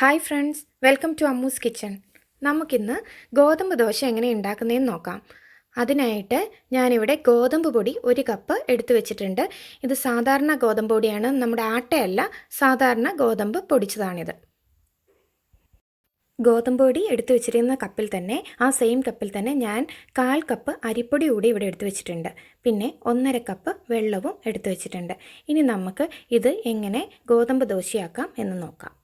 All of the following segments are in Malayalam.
Hi friends, welcome to Ammu's kitchen. നമുക്കിന്ന് ഗോതമ്പ് ദോശ എങ്ങനെ ഉണ്ടാക്കുന്നതെന്ന് നോക്കാം. അതിനായിട്ട് ഞാനിവിടെ ഗോതമ്പ് പൊടി 1 കപ്പ് എടുത്തു വെച്ചിട്ടുണ്ട്. ഇത് സാധാരണ ഗോതമ്പ് പൊടിയാണ്, നമ്മുടെ ആട്ടയല്ല, സാധാരണ ഗോതമ്പ് പൊടിച്ചതാണിത്. ഗോതമ്പ് പൊടി എടുത്തു വെച്ചിരിക്കുന്ന കപ്പിൽ തന്നെ, ആ സെയിം കപ്പിൽ തന്നെ ഞാൻ 1/4 കപ്പ് അരിപ്പൊടി കൂടി ഇവിടെ എടുത്തു വെച്ചിട്ടുണ്ട്. പിന്നെ 1/2 കപ്പ് വെള്ളവും എടുത്തു വെച്ചിട്ടുണ്ട്. ഇനി നമുക്ക് ഇത് എങ്ങനെ ഗോതമ്പ് ദോശയാക്കാം എന്ന് നോക്കാം.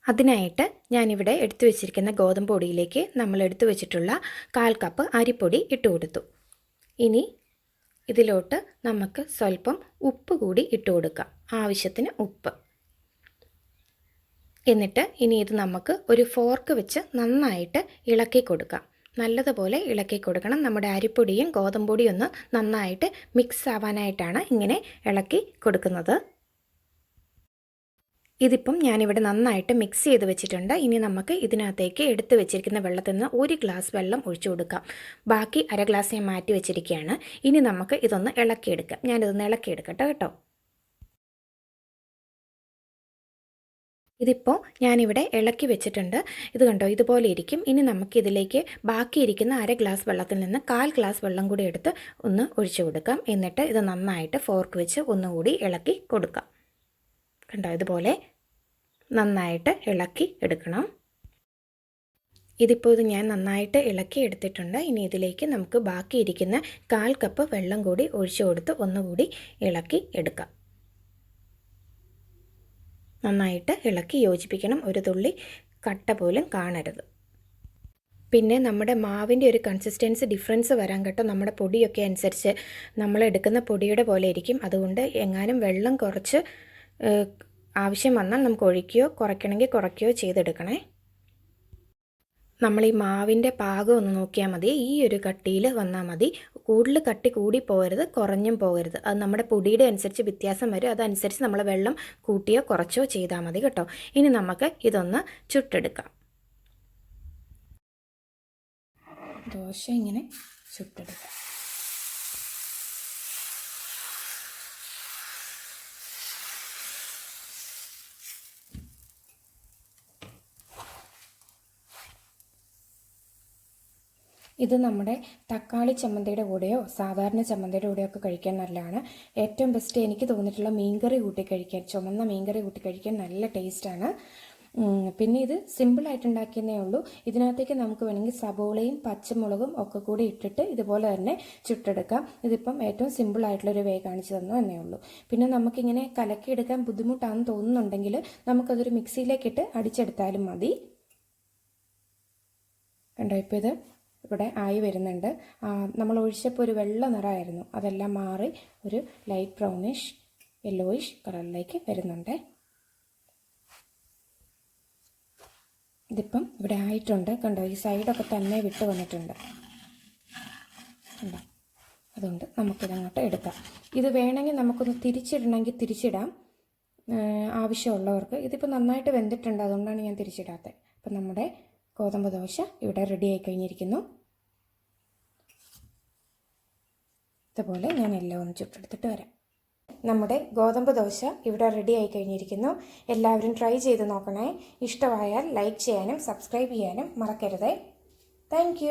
അതിനായിട്ട് ഞാനിവിടെ എടുത്തു വെച്ചിരിക്കുന്ന ഗോതമ്പ് പൊടിയിലേക്ക് നമ്മൾ എടുത്തു വെച്ചിട്ടുള്ള 1/4 കപ്പ് അരിപ്പൊടി ഇട്ട് കൊടുത്തു. ഇനി ഇതിലോട്ട് നമുക്ക് സ്വല്പം ഉപ്പ് കൂടി ഇട്ട് കൊടുക്കാം, ആവശ്യത്തിന് ഉപ്പ്. എന്നിട്ട് ഇനി ഇത് നമുക്ക് ഒരു ഫോർക്ക് വെച്ച് നന്നായിട്ട് ഇളക്കി കൊടുക്കാം. നല്ലതുപോലെ ഇളക്കി കൊടുക്കണം. നമ്മുടെ അരിപ്പൊടിയും ഗോതമ്പ് പൊടിയും ഒന്ന് നന്നായിട്ട് മിക്സ് ആവാനായിട്ടാണ് ഇങ്ങനെ ഇളക്കി കൊടുക്കുന്നത്. ഇതിപ്പം ഞാനിവിടെ നന്നായിട്ട് മിക്സ് ചെയ്ത് വെച്ചിട്ടുണ്ട്. ഇനി നമുക്ക് ഇതിനകത്തേക്ക് എടുത്ത് വെച്ചിരിക്കുന്ന വെള്ളത്തിൽ നിന്ന് 1 ഗ്ലാസ് വെള്ളം ഒഴിച്ചു കൊടുക്കാം. ബാക്കി 1/2 ഗ്ലാസ് ഞാൻ മാറ്റി വെച്ചിരിക്കുകയാണ്. ഇനി നമുക്ക് ഇതൊന്ന് ഇളക്കിയെടുക്കാം. ഞാനിതൊന്ന് ഇളക്കിയെടുക്കട്ടെ കേട്ടോ. ഇതിപ്പോൾ ഞാനിവിടെ ഇളക്കി വെച്ചിട്ടുണ്ട്. ഇത് കണ്ടോ, ഇതുപോലെ ഇരിക്കും. ഇനി നമുക്കിതിലേക്ക് ബാക്കിയിരിക്കുന്ന 1/2 ഗ്ലാസ് വെള്ളത്തിൽ നിന്ന് 1/4 ഗ്ലാസ് വെള്ളം കൂടി എടുത്ത് ഒന്ന് ഒഴിച്ചു കൊടുക്കാം. എന്നിട്ട് ഇത് നന്നായിട്ട് ഫോർക്ക് വെച്ച് ഒന്നുകൂടി ഇളക്കി കൊടുക്കാം. കണ്ടോ, ഇതുപോലെ നന്നായിട്ട് ഇളക്കി എടുക്കണം. ഇതിപ്പോൾ ഞാൻ നന്നായിട്ട് ഇളക്കി എടുത്തിട്ടുണ്ട്. ഇനി ഇതിലേക്ക് നമുക്ക് ബാക്കിയിരിക്കുന്ന 1/4 കപ്പ് വെള്ളം കൂടി ഒഴിച്ചു കൊടുത്ത് ഒന്നുകൂടി ഇളക്കി എടുക്കാം. നന്നായിട്ട് ഇളക്കി യോജിപ്പിക്കണം. ഒരു തുള്ളി കട്ട പോലും കാണരുത്. പിന്നെ നമ്മുടെ മാവിൻ്റെ ഒരു കൺസിസ്റ്റൻസി ഡിഫറൻസ് വരാൻ കേട്ടോ. നമ്മുടെ പൊടിയൊക്കെ അനുസരിച്ച് നമ്മൾ എടുക്കുന്ന പൊടിയുടെ പോലെ ഇരിക്കും. അതുകൊണ്ട് എങ്ങാനും വെള്ളം കുറച്ച് ആവശ്യം വന്നാൽ നമുക്ക് ഒഴിക്കുകയോ കുറയ്ക്കണമെങ്കിൽ കുറയ്ക്കുകയോ ചെയ്തെടുക്കണേ. നമ്മൾ ഈ മാവിൻ്റെ പാകം ഒന്ന് നോക്കിയാൽ മതി. ഈ ഒരു കട്ടിയിൽ വന്നാൽ മതി. കൂടുതൽ കട്ടി കൂടി പോകരുത്, കുറഞ്ഞും പോകരുത്. അത് നമ്മുടെ പൊടിയുടെ അനുസരിച്ച് വ്യത്യാസം വരും. അതനുസരിച്ച് നമ്മൾ വെള്ളം കൂട്ടിയോ കുറച്ചോ ചെയ്താൽ മതി കേട്ടോ. ഇനി നമുക്ക് ഇതൊന്ന് ചുട്ടെടുക്കാം. ദോശ ഇങ്ങനെ ചുട്ടെടുക്കാം. ഇത് നമ്മുടെ തക്കാളി ചമ്മന്തിയുടെ കൂടെയോ സാധാരണ ചമ്മന്തിയുടെ കൂടെയോ ഒക്കെ കഴിക്കാൻ നല്ലതാണ്. ഏറ്റവും ബെസ്റ്റ് എനിക്ക് തോന്നിയിട്ടുള്ള മീൻകറി കൂട്ടി കഴിക്കാൻ, ചുമന്ന മീൻകറി കൂട്ടി കഴിക്കാൻ നല്ല ടേസ്റ്റാണ്. പിന്നെ ഇത് സിമ്പിളായിട്ട് ഉണ്ടാക്കിയെന്നേ ഉള്ളൂ. ഇതിനകത്തേക്ക് നമുക്ക് വേണമെങ്കിൽ സബോളയും പച്ചമുളകും ഒക്കെ കൂടി ഇട്ടിട്ട് ഇതുപോലെ തന്നെ ചുട്ടെടുക്കാം. ഇതിപ്പം ഏറ്റവും സിമ്പിളായിട്ടുള്ളൊരു വേ കാണിച്ചു തന്നു എന്നേ ഉള്ളൂ. പിന്നെ നമുക്കിങ്ങനെ കലക്കിയെടുക്കാൻ ബുദ്ധിമുട്ടാണെന്ന് തോന്നുന്നുണ്ടെങ്കിൽ നമുക്കതൊരു മിക്സിയിലേക്കിട്ട് അടിച്ചെടുത്താലും മതി. കണ്ടോ, ഇപ്പോൾ ഇത് ഇവിടെ ആയി വരുന്നുണ്ട്. നമ്മൾ ഒഴിച്ചപ്പോൾ ഒരു വെള്ള നിറമായിരുന്നു, അതെല്ലാം മാറി ഒരു ലൈറ്റ് ബ്രൗണിഷ് യെല്ലോയിഷ് കളറിലേക്ക് വരുന്നുണ്ട്. ഇതിപ്പം ഇവിടെ ആയിട്ടുണ്ട്. കണ്ടോ, ഈ സൈഡൊക്കെ തന്നെ വിട്ട് വന്നിട്ടുണ്ട്. കണ്ടോ, അതുകൊണ്ട് നമുക്കിതങ്ങോട്ട് എടുക്കാം. ഇത് വേണമെങ്കിൽ നമുക്കൊന്ന് തിരിച്ചിടണമെങ്കിൽ തിരിച്ചിടാം, ആവശ്യമുള്ളവർക്ക്. ഇതിപ്പോൾ നന്നായിട്ട് വെന്തിട്ടുണ്ട്, അതുകൊണ്ടാണ് ഞാൻ തിരിച്ചിടാത്തത്. അപ്പം നമ്മുടെ ഗോതമ്പ് ദോശ ഇവിടെ റെഡി ആയി കഴിഞ്ഞിരിക്കുന്നു. ഇതുപോലെ ഞാൻ എല്ലാം ഒന്ന് ചുട്ടെടുത്തിട്ട് വരാം. നമ്മുടെ ഗോതമ്പ് ദോശ ഇവിടെ റെഡി ആയി കഴിഞ്ഞിരിക്കുന്നു. എല്ലാവരും ട്രൈ ചെയ്ത് നോക്കണേ. ഇഷ്ടമായാൽ ലൈക്ക് ചെയ്യാനും സബ്സ്ക്രൈബ് ചെയ്യാനും മറക്കരുതേ. താങ്ക്